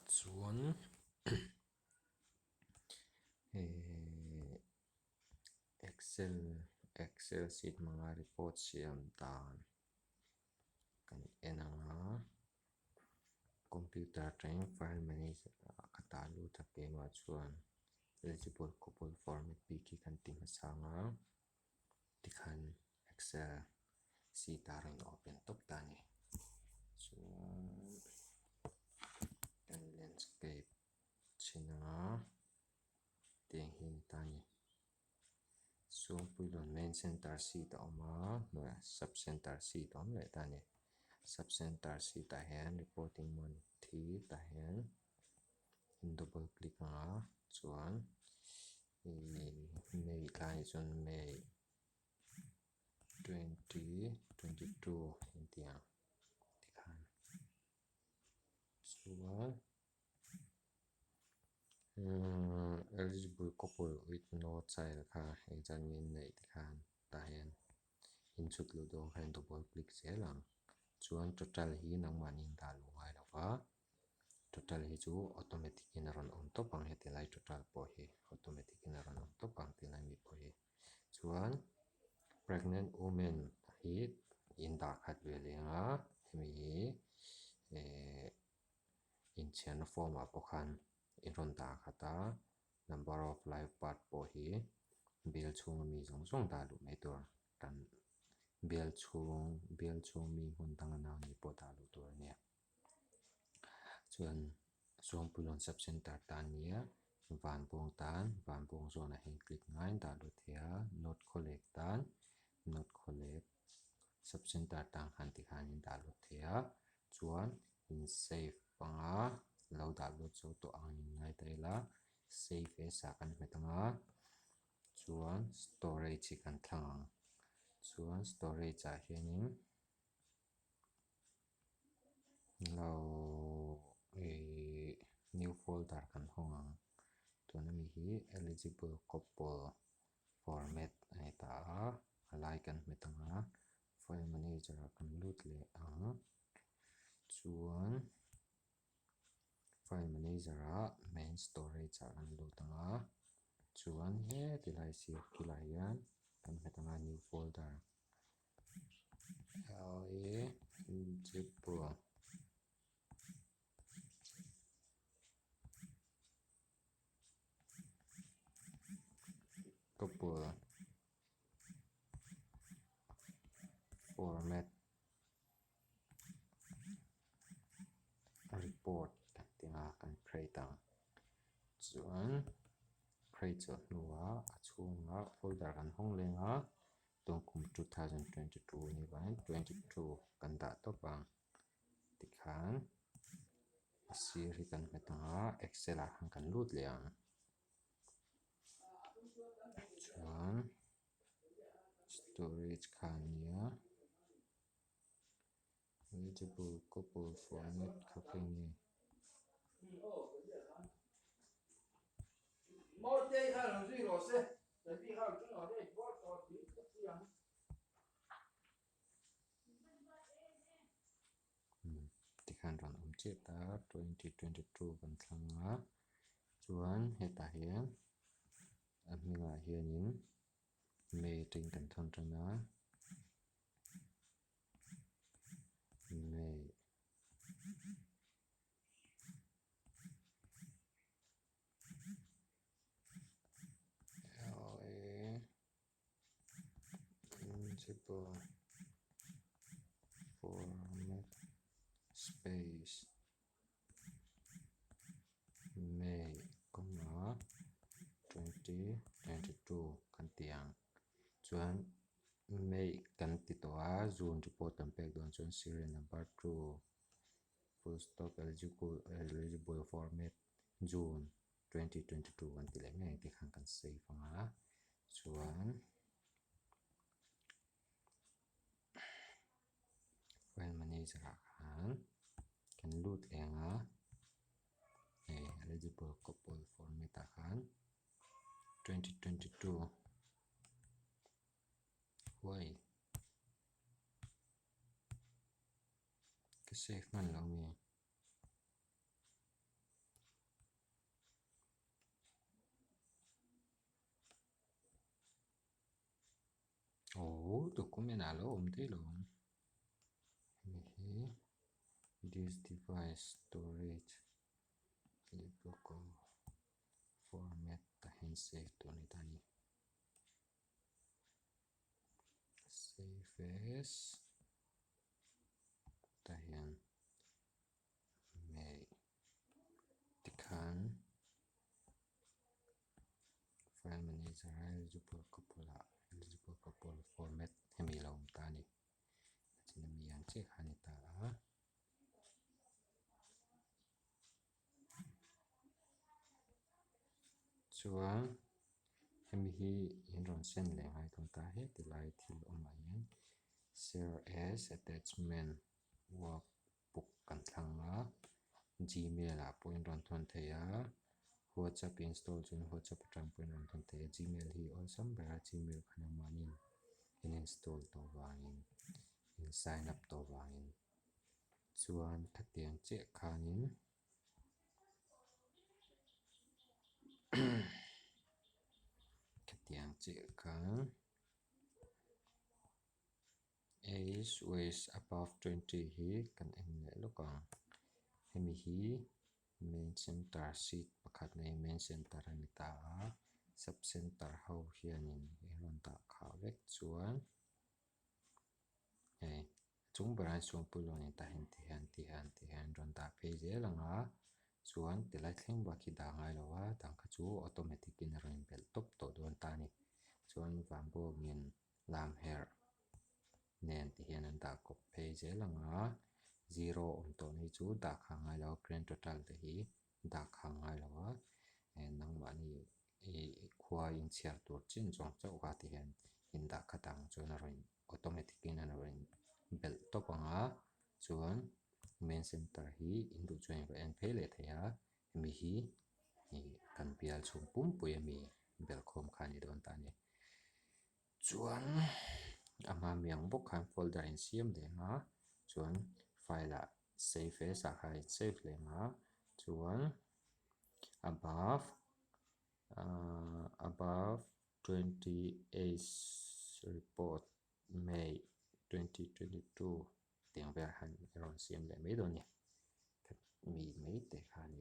chuan Excel sheet mga report siam dan kan enanga computer training file manager katalu takema chuan eligible couple format pk kan ting sanga tikhan Excel sheet arin open top tani chuan kan landscape china teng hin tani so puilon main center sheet oma no sub center sheet om le tani sub center sheet a hian reporting mon thi ta hian in double click nga chuan may lai chuan may 2022 intia tikhan chuan eligible couple with no child kha examine nei tikhan ta hian in chut lu do khan double click zelang chuan total hi nangman in da lu ngai lawa total hi chu automatic in ron on top ang hetilai total po hi automatic in ron on top ang tilai mi po hi chuan pregnant women hi in da khat ve lenga hemi in chian form a pokhan in ron da khata number of live birth po hi bial chung mi zong zong da lu mai tur tan bial chung mi hun tang na ni po da lu tur ne chuan som pulon sub center tan nia van bong zona hen click ngai da lu thia not collect tan not collect sub center tang han ti khan in da lu thia chuan in save panga lo da lu chu to ang in ngai tela save as a kan metanga chuan storage kan thlang chuan storage a hianin lo new folder kan hawng tuna mi hi eligible couple format ai ta alai kan metanga file manager kan lut le ang chuan file manager a main storage a kan lut anga chuan he tilai sir kilai yan kan metanga new folder eligible couple format report tinga kan create ang chuan create cho nuwa a chunga folder kan hong lenga tongkum 2022 ni ban 22 kan da to pang tikhan asir hi kan metanga excel a kan lut liang chuan storage khania eligible couple format khapini tikhan ron che ta 2022 kan thlanga chuan heta hian a hminga hianin may ting kan thon tana may eligible format space may 2022 kan tiang chuan may kan ti to a zone report kan pek don chuan serial number 2 full stop eligible format June 2022 kan ti le ngai ti khan kan save anga chuan file manager khan kan lut enga eligible couple format khan 2022 why cái save man lo mi document alo te long hi this device storage local format ta hen save to ni tani save as ta hen may tikhan file manager eligible couple format hemi lom tani china mi yang che khani ta chuan hemi hi in ron sen le ngai tum ta he ti lai thil oma hian share as attachment workbook kan thlanga gmail a point ron thon theia whatsapp install chun whatsapp atang point ron thon theia gmail hi awesome bera gmail khana manin in install to wangin in sign up to wangin chuan thatiang che khanin thatiang che khan age weighs above 20 hi kan en le lokang hemi hi main center seat pakhat nei main center ani ta sub center ho hianin ron ta kha vek chuan hei chung berai chuang pullonin ta hen ti hian ron ta phei zelanga chuan ti lai thleng ba khi da ngai lowa dang kha chu automatic in ron bel top to don ta ni chuan van bo ngin lam her nen ti hian an da kop phei zelanga zero om to ni chu da kha ngai lo grand total te hi da kha ngai lowa en nangma ni khua in chiar tur chin chong chau ka ti hian in da kha tang chuan a ron automatic in an ron bel top anga chuan main center hi in du chuan en phei le theia hemi hi kan pial chhung pum pui ami bel khom kha ni don ta ni chuan ama miang bawk khan folder in siam le nga chuan file a save as a khai save le nga chuan above 28 report May 2022 tiang ver han ron siam le mai do ni mi mai te kha ni